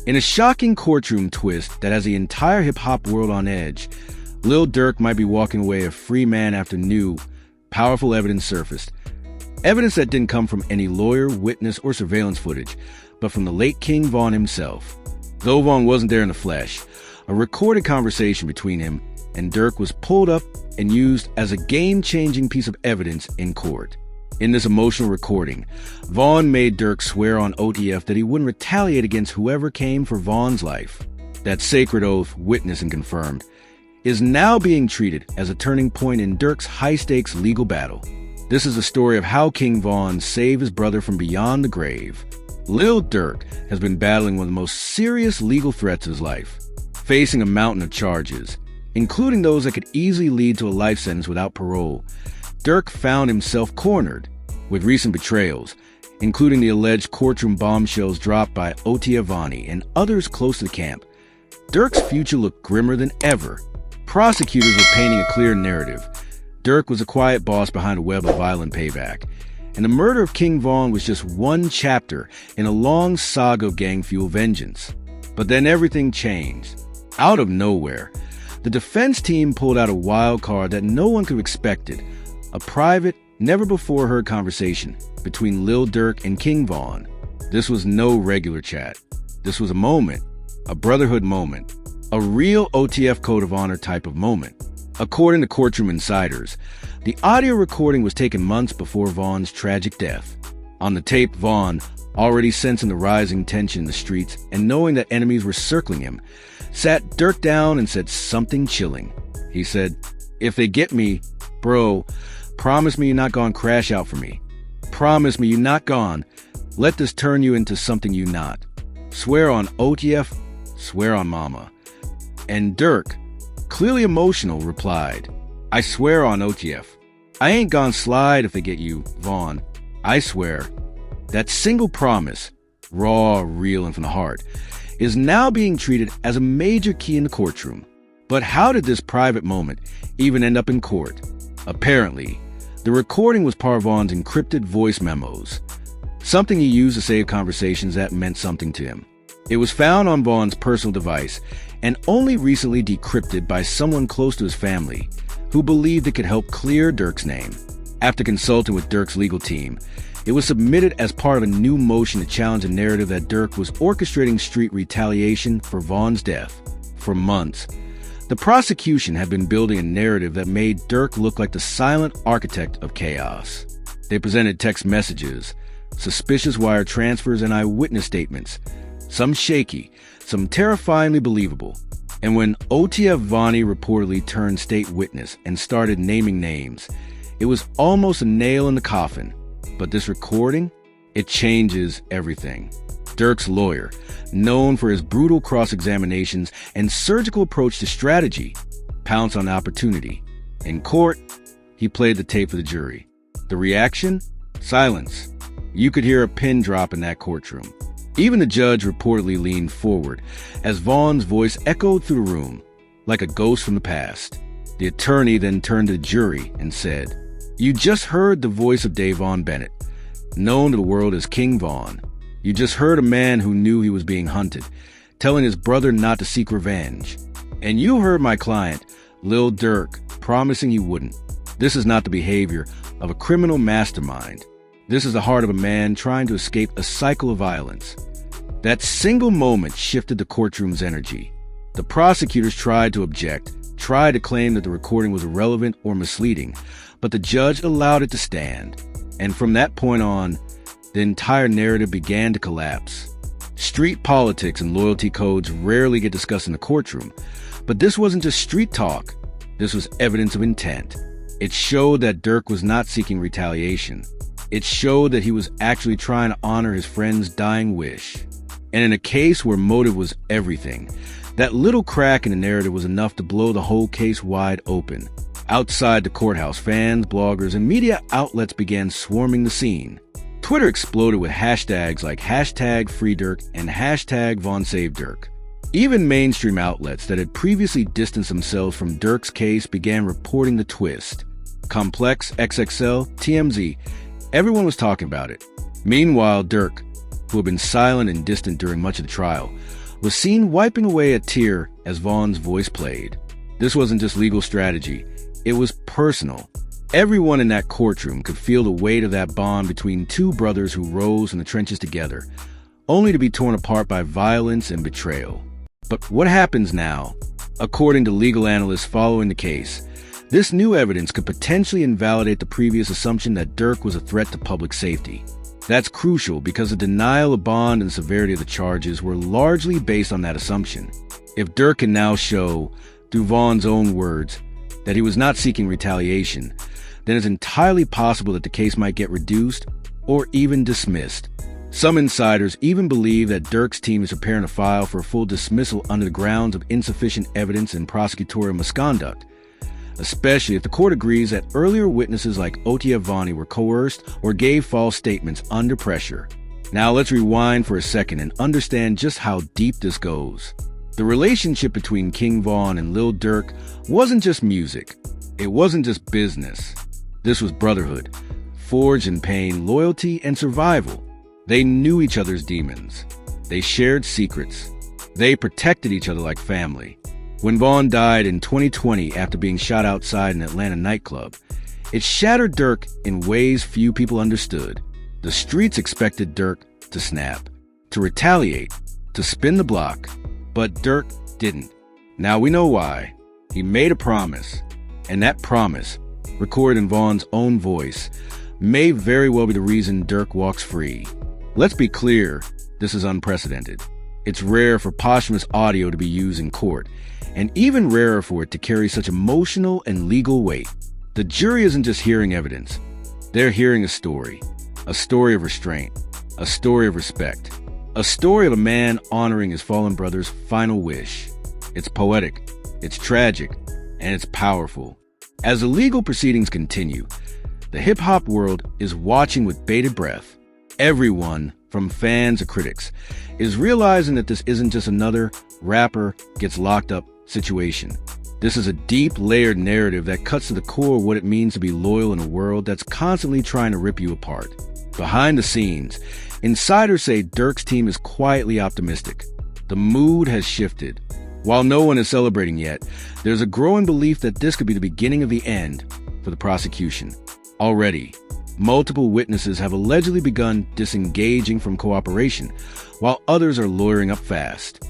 In a shocking courtroom twist that has the entire hip-hop world on edge, Lil Durk might be walking away a free man after new, powerful evidence surfaced. Evidence that didn't come from any lawyer, witness, or surveillance footage, but from the late King Von himself. Though Von wasn't there in the flesh, a recorded conversation between him and Durk was pulled up and used as a game-changing piece of evidence in court. In this emotional recording, Von made Durk swear on OTF that he wouldn't retaliate against whoever came for Von's life. That sacred oath, witnessed and confirmed, is now being treated as a turning point in Durk's high-stakes legal battle. This is a story of how King Von saved his brother from beyond the grave. Lil Durk has been battling one of the most serious legal threats of his life, facing a mountain of charges, including those that could easily lead to a life sentence without parole. Durk found himself cornered with recent betrayals, including the alleged courtroom bombshells dropped by Otiavani and others close to the camp. Durk's future looked grimmer than ever. Prosecutors were painting a clear narrative. Durk was a quiet boss behind a web of violent payback, and the murder of King Von was just one chapter in a long saga of gang-fueled vengeance. But then everything changed. Out of nowhere, the defense team pulled out a wild card that no one could have expected: a private, never-before-heard conversation between Lil Durk and King Von. This was no regular chat. This was a moment, a brotherhood moment, a real OTF Code of Honor type of moment. According to Courtroom insiders, the audio recording was taken months before Von's tragic death. On the tape, Von, already sensing the rising tension in the streets and knowing that enemies were circling him, sat Durk down and said something chilling. He said, "If they get me, bro, promise me you're not gonna crash out for me. Promise me you're not gone. Let this turn you into something you not. Swear on OTF, swear on mama." And Durk, clearly emotional, replied, "I swear on OTF. I ain't gonna slide if they get you, Von. I swear." That single promise, raw, real, and from the heart, is now being treated as a major key in the courtroom. But how did this private moment even end up in court? Apparently, the recording was part of Von's encrypted voice memos, something he used to save conversations that meant something to him. It was found on Von's personal device and only recently decrypted by someone close to his family, who believed it could help clear Durk's name. After consulting with Durk's legal team, it was submitted as part of a new motion to challenge a narrative that Durk was orchestrating street retaliation for Von's death. For months, the prosecution had been building a narrative that made Durk look like the silent architect of chaos. They presented text messages, suspicious wire transfers, and eyewitness statements, some shaky, some terrifyingly believable. And when Otiavani reportedly turned state witness and started naming names, it was almost a nail in the coffin. But this recording, it changes everything. Durk's lawyer, known for his brutal cross-examinations and surgical approach to strategy, pounced on the opportunity. In court, he played the tape for the jury. The reaction? Silence. You could hear a pin drop in that courtroom. Even the judge reportedly leaned forward as Von's voice echoed through the room, like a ghost from the past. The attorney then turned to the jury and said, "You just heard the voice of Davon Bennett, known to the world as King Von. You just heard a man who knew he was being hunted, telling his brother not to seek revenge. And you heard my client, Lil Durk, promising he wouldn't. This is not the behavior of a criminal mastermind. This is the heart of a man trying to escape a cycle of violence." That single moment shifted the courtroom's energy. The prosecutors tried to object, tried to claim that the recording was irrelevant or misleading, but the judge allowed it to stand. And from that point on, the entire narrative began to collapse. Street politics and loyalty codes rarely get discussed in the courtroom, but this wasn't just street talk. This was evidence of intent. It showed that Durk was not seeking retaliation. It showed that he was actually trying to honor his friend's dying wish. And in a case where motive was everything, that little crack in the narrative was enough to blow the whole case wide open. Outside the courthouse, fans, bloggers, and media outlets began swarming the scene. Twitter exploded with hashtags like #FreeDurk and #VonSaveDurk. Even mainstream outlets that had previously distanced themselves from Durk's case began reporting the twist. Complex, XXL, TMZ, everyone was talking about it. Meanwhile, Durk, who had been silent and distant during much of the trial, was seen wiping away a tear as Vaughn's voice played. This wasn't just legal strategy, it was personal. Everyone in that courtroom could feel the weight of that bond between two brothers who rose in the trenches together, only to be torn apart by violence and betrayal. But what happens now? According to legal analysts following the case, this new evidence could potentially invalidate the previous assumption that Durk was a threat to public safety. That's crucial because the denial of bond and severity of the charges were largely based on that assumption. If Durk can now show, through Vaughn's own words, that he was not seeking retaliation, then it's entirely possible that the case might get reduced or even dismissed. Some insiders even believe that Durk's team is preparing to file for a full dismissal under the grounds of insufficient evidence and prosecutorial misconduct, especially if the court agrees that earlier witnesses like Otia Vani were coerced or gave false statements under pressure. Now let's rewind for a second and understand just how deep this goes. The relationship between King Von and Lil Durk wasn't just music. It wasn't just business. This was brotherhood, forged in pain, loyalty, and survival. They knew each other's demons. They shared secrets. They protected each other like family. When Vaughn died in 2020 after being shot outside an Atlanta nightclub, it shattered Durk in ways few people understood. The streets expected Durk to snap, to retaliate, to spin the block, but Durk didn't. Now we know why. He made a promise, and that promise, recorded in Vaughn's own voice, may very well be the reason Durk walks free. Let's be clear, this is unprecedented. It's rare for posthumous audio to be used in court, and even rarer for it to carry such emotional and legal weight. The jury isn't just hearing evidence. They're hearing a story of restraint, a story of respect, a story of a man honoring his fallen brother's final wish. It's poetic, it's tragic, and it's powerful. As the legal proceedings continue, the hip-hop world is watching with bated breath. Everyone, from fans to critics, is realizing that this isn't just another rapper gets locked up situation. This is a deep, layered narrative that cuts to the core of what it means to be loyal in a world that's constantly trying to rip you apart. Behind the scenes, insiders say Durk's team is quietly optimistic. The mood has shifted. While no one is celebrating yet, there's a growing belief that this could be the beginning of the end for the prosecution. Already, multiple witnesses have allegedly begun disengaging from cooperation, while others are lawyering up fast.